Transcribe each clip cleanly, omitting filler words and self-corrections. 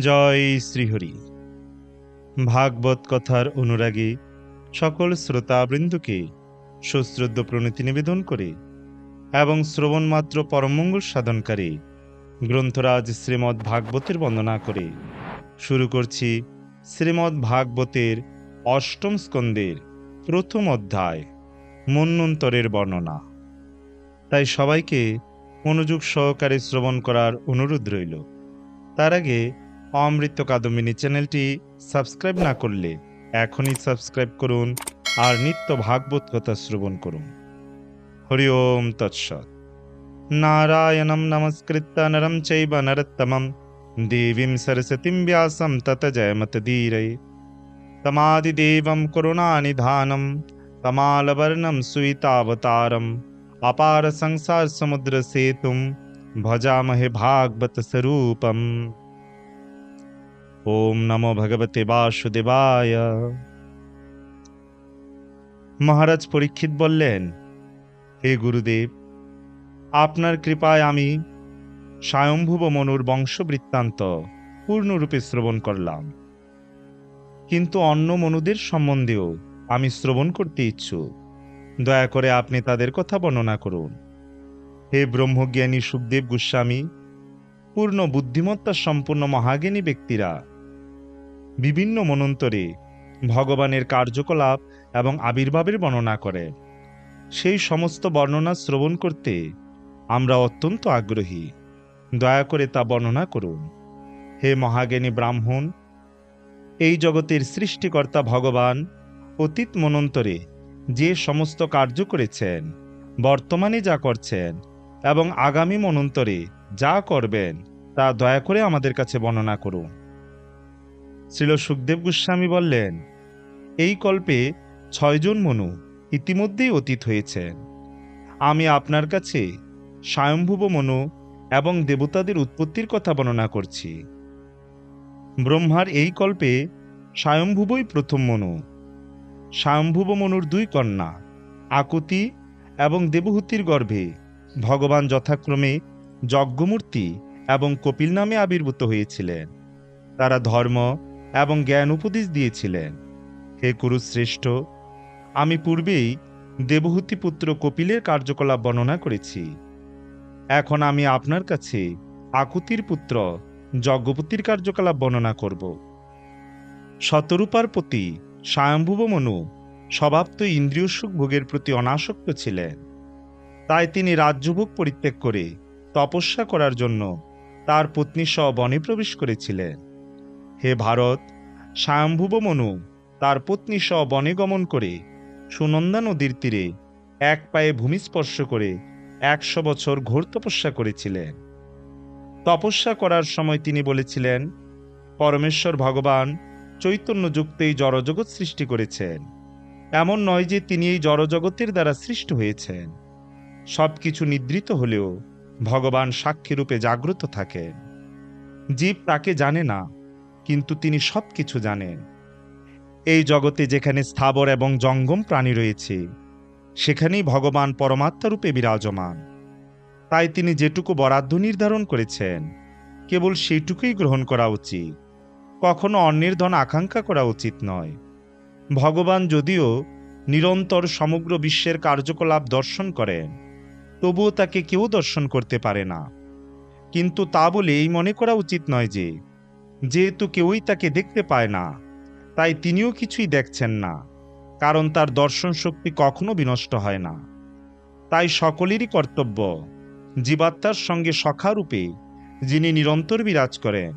জয় শ্রীহরি। ভাগবত কথার অনুরাগী সকল শ্রোতাবৃন্দকে সশ্রদ্ধ প্রণতি নিবেদন করে এবং শ্রবণমাত্র পরমঙ্গল সাধনকারী গ্রন্থরাজ শ্রীমদ্ ভাগবতের বন্দনা করে শুরু করছি শ্রীমদ্ ভাগবতের অষ্টম স্কন্দের প্রথম অধ্যায় মন্বন্তরের বর্ণনা। তাই সবাইকে মনোযোগ সহকারে শ্রবণ করার অনুরোধ রইল। তার আগে অমৃত কাদম্বিনী চ্যানেলটি সাবস্ক্রাইব না করলে এখনই সাবস্ক্রাইব করুন আর নিত্য ভাগবত কথা শ্রবণ করুন। হরি ওম তৎসৎ। নারায়ণং নমস্কৃত্য নরং চৈব নরোত্তমং দেবীং সরস্বতীং ব্যাসং ততো জয়মুদীরয়ে। তমাদিদেবং করুণানিধানং তমালবর্ণং সুইতাবতারং অপার সংসার সমুদ্র সেতুং ভজামহে ভাগবত স্বরূপম। ওম নমো ভগবতে বাসুদেবায়। মহারাজ পরীক্ষিত বললেন, হে গুরুদেব, আপনার কৃপায় আমি স্বয়ম্ভুব মনুর বংশবৃত্তান্ত পূর্ণরূপে শ্রবণ করলাম, কিন্তু অন্য মনুদের সম্বন্ধেও আমি শ্রবণ করতে ইচ্ছুক। দয়া করে আপনি তাদের কথা বর্ণনা করুন। হে ব্রহ্মজ্ঞানী সুখদেব গোস্বামী, পূর্ণ বুদ্ধিমত্তা সম্পন্ন মহাজ্ঞানী ব্যক্তিরা বিভিন্ন মন্বন্তরে ভগবানের কার্যকলাপ এবং আবির্ভাবের বর্ণনা করে। সেই সমস্ত বর্ণনা শ্রবণ করতে আমরা অত্যন্ত আগ্রহী। দয়া করে তা বর্ণনা করুন। হে মহাজ্ঞানী ব্রাহ্মণ, এই জগতের সৃষ্টিকর্তা ভগবান অতীত মন্বন্তরে যে সমস্ত কার্য করেছেন, বর্তমানে যা করছেন এবং আগামী মন্বন্তরে যা করবেন তা দয়া করে আমাদের কাছে বর্ণনা করুন। শ্রীল সুখদেব গোস্বামী বললেন, এই কল্পে 6 জন মনু ইতিমধ্যেই অতীত হয়েছেন। আমি আপনার কাছে স্বয়ম্ভুব মনু এবং দেবতাদের উৎপত্তির কথা বর্ণনা করছি। ব্রহ্মার এই কল্পে স্বয়ম্ভুবই প্রথম মনু। স্বয়ম্ভুব মনুর 2 কন্যা আকুতি এবং দেবহূতির গর্ভে ভগবান যথাক্রমে যজ্ঞমূর্তি এবং কপিল নামে আবির্ভূত হয়েছিলেন। তারা ধর্ম এবং জ্ঞান উপদেশ দিয়েছিলেন। হে কুরুশ্রেষ্ঠ, আমি পূর্বেই দেবহূতি পুত্র কপিলের কার্যকলাপ বর্ণনা করেছি। এখন আমি আপনার কাছে আকুতির পুত্র যজ্ঞপতির কার্যকলাপ বর্ণনা করব। শতরূপার প্রতি স্বয়ম্ভুব মনু স্বভাবত ইন্দ্রিয় সুখ ভোগের প্রতি অনাসক্ত ছিলেন। তাই তিনি রাজ্যভোগ পরিত্যাগ করে তপস্যা করার জন্য তার পত্নী সহ বনে প্রবেশ করেছিলেন। হে ভারত, স্বয়ম্ভুব মনু তার পত্নী সহ বনে গমন করে সুনন্দা নদীর তীরে এক পায়ে ভূমি স্পর্শ করে 100 বছর ঘোর তপস্যা করেছিলেন। তপস্যা করার সময় তিনি বলেছিলেন, পরমেশ্বর ভগবান চৈতন্যযুক্ত এই জড়জগৎ সৃষ্টি করেছেন। এমন নয় যে তিনি এই জড়জগতের দ্বারা সৃষ্ট হয়েছেন। সবকিছু নিদ্রিত হলেও ভগবান সাক্ষীরূপে জাগ্রত থাকেন। জীব তাকে জানে না, কিন্তু তিনি সবকিছু জানেন। এই জগতে যেখানে স্থাবর এবং জঙ্গম প্রাণী রয়েছে, সেখানেই ভগবান পরমাত্মারূপে বিরাজমান। তাই তিনি যেটুকু বরাদ্দ নির্ধারণ করেছেন, কেবল সেইটুকুই গ্রহণ করা উচিত। কখনো অন্যের ধন আকাঙ্ক্ষা করা উচিত নয়। ভগবান যদিও নিরন্তর সমগ্র বিশ্বের কার্যকলাপ দর্শন করেন, তবুও তাকে কেউ দর্শন করতে পারে না। কিন্তু তা বলে এই মনে করা উচিত নয় যে যেহেতু কেউই তাকে দেখতে পায় না, তাই তিনিও কিছুই দেখছেন না, কারণ তার দর্শন শক্তি কখনো বিনষ্ট হয় না। তাই সকলেরই কর্তব্য জীবাত্মার সঙ্গে সখারূপে যিনি নিরন্তর বিরাজ করেন,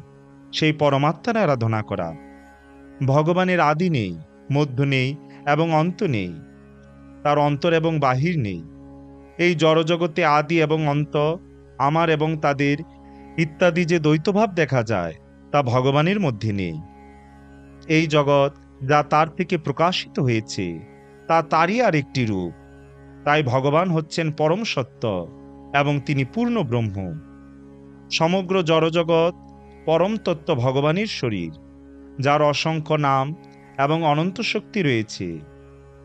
সেই পরমাত্মার আরাধনা করা। ভগবানের আদি নেই, মধ্য নেই এবং অন্ত নেই। তার অন্তর এবং বাহির নেই। এই জড়জগতে আদি এবং অন্ত, আমার এবং তাদের ইত্যাদি যে দ্বৈতভাব দেখা যায়, তা ভগবানের মধ্যে নেই। এই জগৎ যা তার থেকে প্রকাশিত হয়েছে, তা তারই আরেকটি রূপ। তাই ভগবান হচ্ছেন পরম সত্য এবং তিনি পূর্ণ ব্রহ্ম। সমগ্র জড়জগৎ পরম তত্ত্ব ভগবানের শরীর, যার অসংখ্য নাম এবং অনন্ত শক্তি রয়েছে।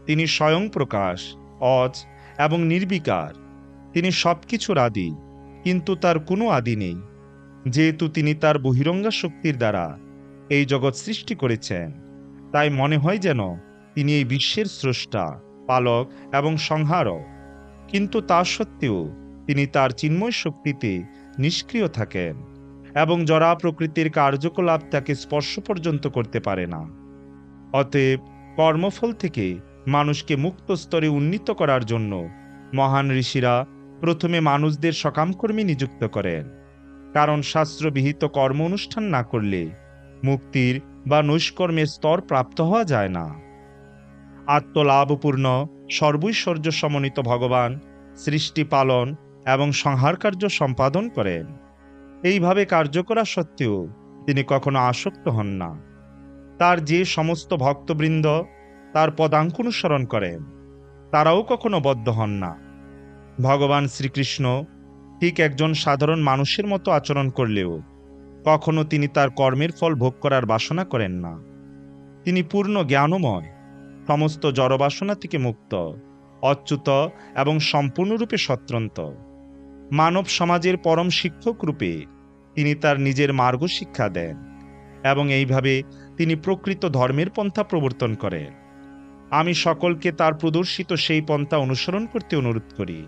তিনি স্বয়ং প্রকাশ, অজ এবং নির্বিকার। তিনি সবকিছুর আদি, কিন্তু তার কোনো আদি নেই। যেহেতু তিনি তার বহিরঙ্গা শক্তির দ্বারা এই জগৎ সৃষ্টি করেছেন, তাই মনে হয় যেন তিনি এই বিশ্বের স্রষ্টা, পালক এবং সংহারক। কিন্তু তা সত্ত্বেও তিনি তার চিন্ময় শক্তিতে নিষ্ক্রিয় থাকেন এবং জড়া প্রকৃতির কার্যকলাপ তাকে স্পর্শ পর্যন্ত করতে পারে না। অতএব কর্মফল থেকে মানুষকে মুক্ত স্তরে উন্নীত করার জন্য মহান ঋষিরা প্রথমে মানুষদের সকামকর্মী নিযুক্ত করেন, কারণ শাস্ত্রবিহিত কর্ম অনুষ্ঠান না করলে মুক্তির বা নৈষ্কর্মের স্তর প্রাপ্ত হওয়া যায় না। আত্মলাভপূর্ণ সর্বৈশ্বর্য সমন্বিত ভগবান সৃষ্টি, পালন এবং সংহার কার্য সম্পাদন করেন। এইভাবে কার্য করা সত্ত্বেও তিনি কখনো আসক্ত হন না। তার যে সমস্ত ভক্তবৃন্দ তার পদাঙ্ক অনুসরণ করেন, তারাও কখনো বদ্ধ হন না। ভগবান শ্রীকৃষ্ণ ঠিক একজন সাধারণ মানুষের মতো আচরণ করলেও কখনো তিনি তার কর্মের ফল ভোগ করার বাসনা করেন না। তিনি পূর্ণ জ্ঞানময়, সমস্ত জড়বাসনা থেকে মুক্ত, অচ্যুত এবং সম্পূর্ণরূপে স্বতন্ত্র। মানব সমাজের পরম শিক্ষক রূপে তিনি তার নিজের মার্গ শিক্ষা দেন এবং এইভাবে তিনি প্রকৃত ধর্মের পন্থা প্রবর্তন করেন। আমি সকলকে তার প্রদর্শিত সেই পন্থা অনুসরণ করতে অনুরোধ করি।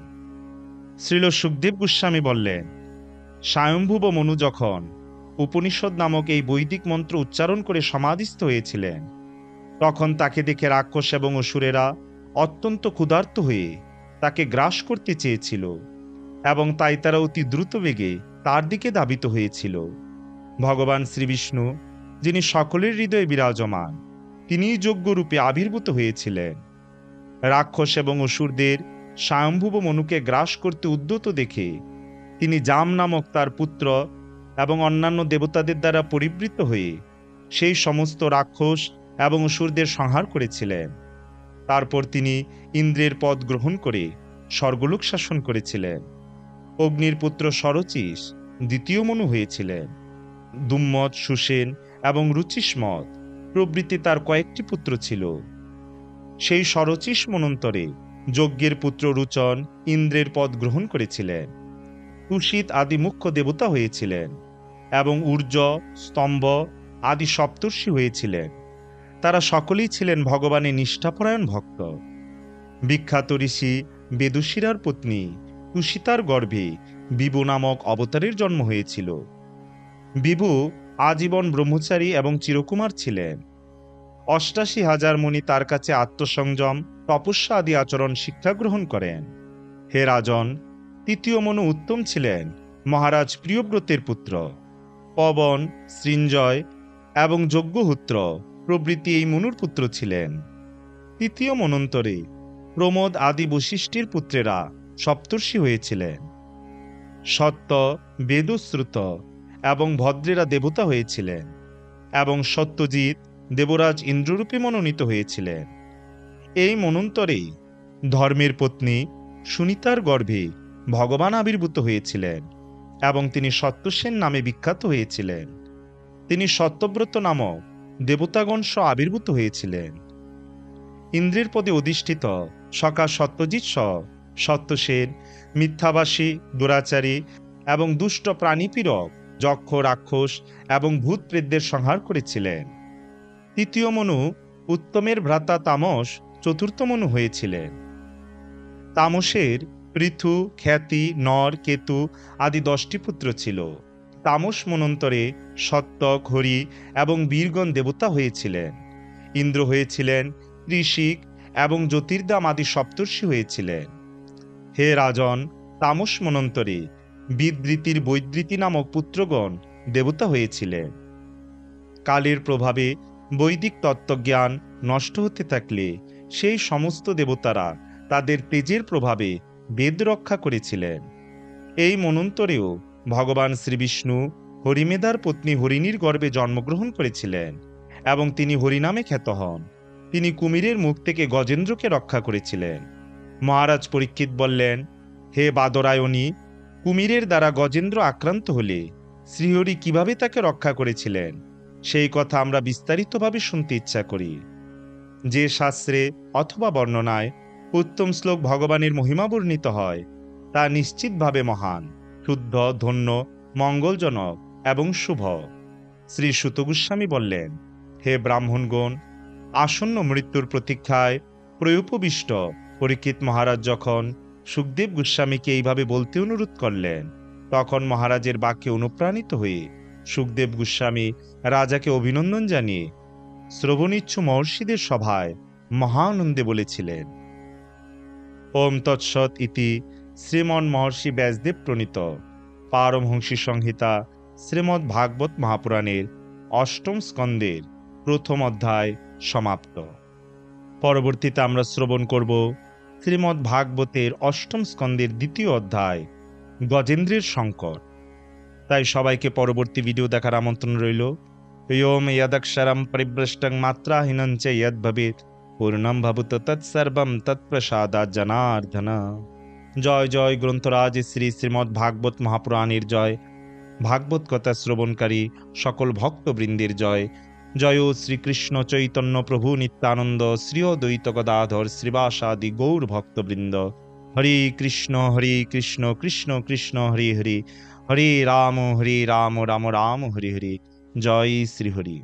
শ্রীল সুখদেব গোস্বামী বললেন, স্বয়ম্ভুব মনু যখন উপনিষদ নামক এই বৈদিক মন্ত্র উচ্চারণ করে সমাধিস্থ হয়েছিলেন, তখন তাকে দেখে রাক্ষস এবং অসুরেরা অত্যন্ত ক্ষুধার্ত হয়ে তাকে গ্রাস করতে চেয়েছিল এবং তাই তারা অতি দ্রুত বেগে তার দিকে ধাবিত হয়েছিল। ভগবান শ্রীবিষ্ণু, যিনি সকলের হৃদয়ে বিরাজমান, তিনিই যজ্ঞরূপে আবির্ভূত হয়েছিলেন। রাক্ষস এবং অসুরদের স্বয়ম্ভুব মনুকে গ্রাস করতে উদ্যত দেখে তিনি জাম নামক তার পুত্র এবং অন্যান্য দেবতাদের দ্বারা পরিবৃত হয়ে সেই সমস্ত রাক্ষস এবং অসুরদের সংহার করেছিলেন। তারপর তিনি ইন্দ্রের পদ গ্রহণ করে স্বর্গলোক শাসন করেছিলেন। অগ্নির পুত্র শরচিস দ্বিতীয় মনু হয়েছিলেন। দুম্মত, সুসেন এবং রুচিষ্মত প্রভৃতি তার কয়েকটি পুত্র ছিল। সেই শরচিস মনন্তরে যজ্ঞের পুত্র রুচন ইন্দ্রের পদ গ্রহণ করেছিলেন। তুষিত আদি মুখ্য দেবতা হয়েছিলেন এবং ঊর্জ, স্তম্ভ আদি সপ্তর্ষি হয়েছিলেন। তারা সকলেই ছিলেন ভগবানের নিষ্ঠাপরায়ণ ভক্ত। বিখ্যাত ঋষি বেদুশিরার পত্নী তুষিতার গর্ভে বিভু নামক অবতারের জন্ম হয়েছিল। বিভু আজীবন ব্রহ্মচারী এবং চিরকুমার ছিলেন। ৮৮,০০০ মুনি তার কাছে আত্মসংযম, তপস্যা আদি আচরণ শিক্ষা গ্রহণ করেন। হে রাজন, তৃতীয় মনু উত্তম ছিলেন মহারাজ প্রিয়ব্রতের পুত্র। পবন, সৃঞ্জয় এবং যজ্ঞহূত্র প্রভৃতি এই মনুর পুত্র ছিলেন। তৃতীয় মনন্তরে প্রমোদ আদি বশিষ্ঠের পুত্রেরা সপ্তর্ষি হয়েছিলেন। সত্য, বেদশ্রুত এবং ভদ্রেরা দেবতা হয়েছিলেন এবং সত্যজিৎ দেবরাজ ইন্দ্ররূপে মনোনীত হয়েছিলেন। এই মনন্তরেই ধর্মের পত্নী সুনীতার গর্ভে ভগবান আবির্ভূত হয়েছিলেন এবং তিনি সত্যসেন নামে বিখ্যাত হয়েছিলেন। তিনি সত্যব্রত নামক দেবতাগণ সহ আবির্ভূত হয়েছিলেন। ইন্দ্রের পদে অধিষ্ঠিত সখা সত্যজিৎ সহ সত্যসেন মিথ্যাবাসী, দুরাচারী এবং দুষ্ট প্রাণীপীড়ক যক্ষ, রাক্ষস এবং ভূত প্রেতদের সংহার করেছিলেন। তৃতীয় মনু উত্তমের ভ্রাতা তামস চতুর্থ মনু হয়েছিলেন। তামসের পৃথু, খ্যাতি, নর, কেতু আদি 10টি পুত্র ছিল। তামস মনন্তরে সত্যক, হরি এবং বীরগণ দেবতা হয়েছিলেন। ইন্দ্র হয়েছিলেন ঋষিক এবং জ্যোতির্দাম আদি সপ্তর্ষি হয়েছিলেন। হে রাজন, তামস মনন্তরে বিদৃতির বৈদৃতি নামক পুত্রগণ দেবতা হয়েছিলেন। কালের প্রভাবে বৈদিক তত্ত্বজ্ঞান নষ্ট হতে থাকলে সেই সমস্ত দেবতারা তাদের তেজের প্রভাবে বেদ রক্ষা করেছিলেন। এই মনন্তরেও ভগবান শ্রীবিষ্ণু হরিমেধার পত্নী হরিণীর গর্ভে জন্মগ্রহণ করেছিলেন এবং তিনি হরিনামে খ্যাত হন। তিনি কুমিরের মুখ থেকে গজেন্দ্রকে রক্ষা করেছিলেন। মহারাজ পরীক্ষিত বললেন, হে বাদরায়ণী, কুমিরের দ্বারা গজেন্দ্র আক্রান্ত হলে শ্রীহরি কিভাবে তাকে রক্ষা করেছিলেন সেই কথা আমরা বিস্তারিতভাবে শুনতে ইচ্ছা করি। যে শাস্ত্রে অথবা বর্ণনায় উত্তম শ্লোক ভগবানের মহিমা বর্ণিত হয় তা নিশ্চিতভাবে মহান, শুদ্ধ, ধন্য, মঙ্গলজনক এবং শুভ। শ্রী সুত গোস্বামী বললেন, হে ব্রাহ্মণগণ, আসন্ন মৃত্যুর প্রতীক্ষায় প্রয়োপবিষ্ট পরীক্ষিত মহারাজ যখন সুখদেব গোস্বামীকে এইভাবে বলতে অনুরোধ করলেন, তখন মহারাজের বাক্যে অনুপ্রাণিত হয়ে সুখদেব গোস্বামী রাজাকে অভিনন্দন জানিয়ে শ্রবণিচ্ছু মহর্ষিদের সভায় মহানন্দে বলেছিলেন, ওম তৎসৎ ইতি শ্রীমন মহর্ষি ব্যাসদেব প্রণীত পারমহংসী সংহিতা শ্রীমদ্ ভাগবত মহাপুরাণের অষ্টম স্কন্দের প্রথম অধ্যায় সমাপ্ত। পরবর্তীতে আমরা শ্রবণ করব শ্রীমদ্ ভাগবতের অষ্টম স্কন্দের দ্বিতীয় অধ্যায় গজেন্দ্রের সংকট। তাই সবাইকে পরবর্তী ভিডিও দেখার আমন্ত্রণ রইল। ওম যদক্ষরম পরিভ্রষ্টং মাত্রাহীনং চ যদ ভবেৎ পূর্ণম ভবত তৎসর্বং তৎপ্রসাদাৎ জনার্দন। জয় জয় গ্রন্থরাজ শ্রী শ্রীমদ্ ভাগবত মহাপুরাণের জয়। ভাগবত কথা শ্রবণকারী সকল ভক্তবৃন্দের জয়। জয় শ্রীকৃষ্ণ চৈতন্য প্রভু নিত্যানন্দ শ্রী অদ্বৈত গদাধর শ্রীবাসাদি গৌর ভক্তবৃন্দ। হরে কৃষ্ণ কৃষ্ণ কৃষ্ণ হরে হরে, হরে রাম রাম রাম হরে হরে। জয় শ্রী হরি।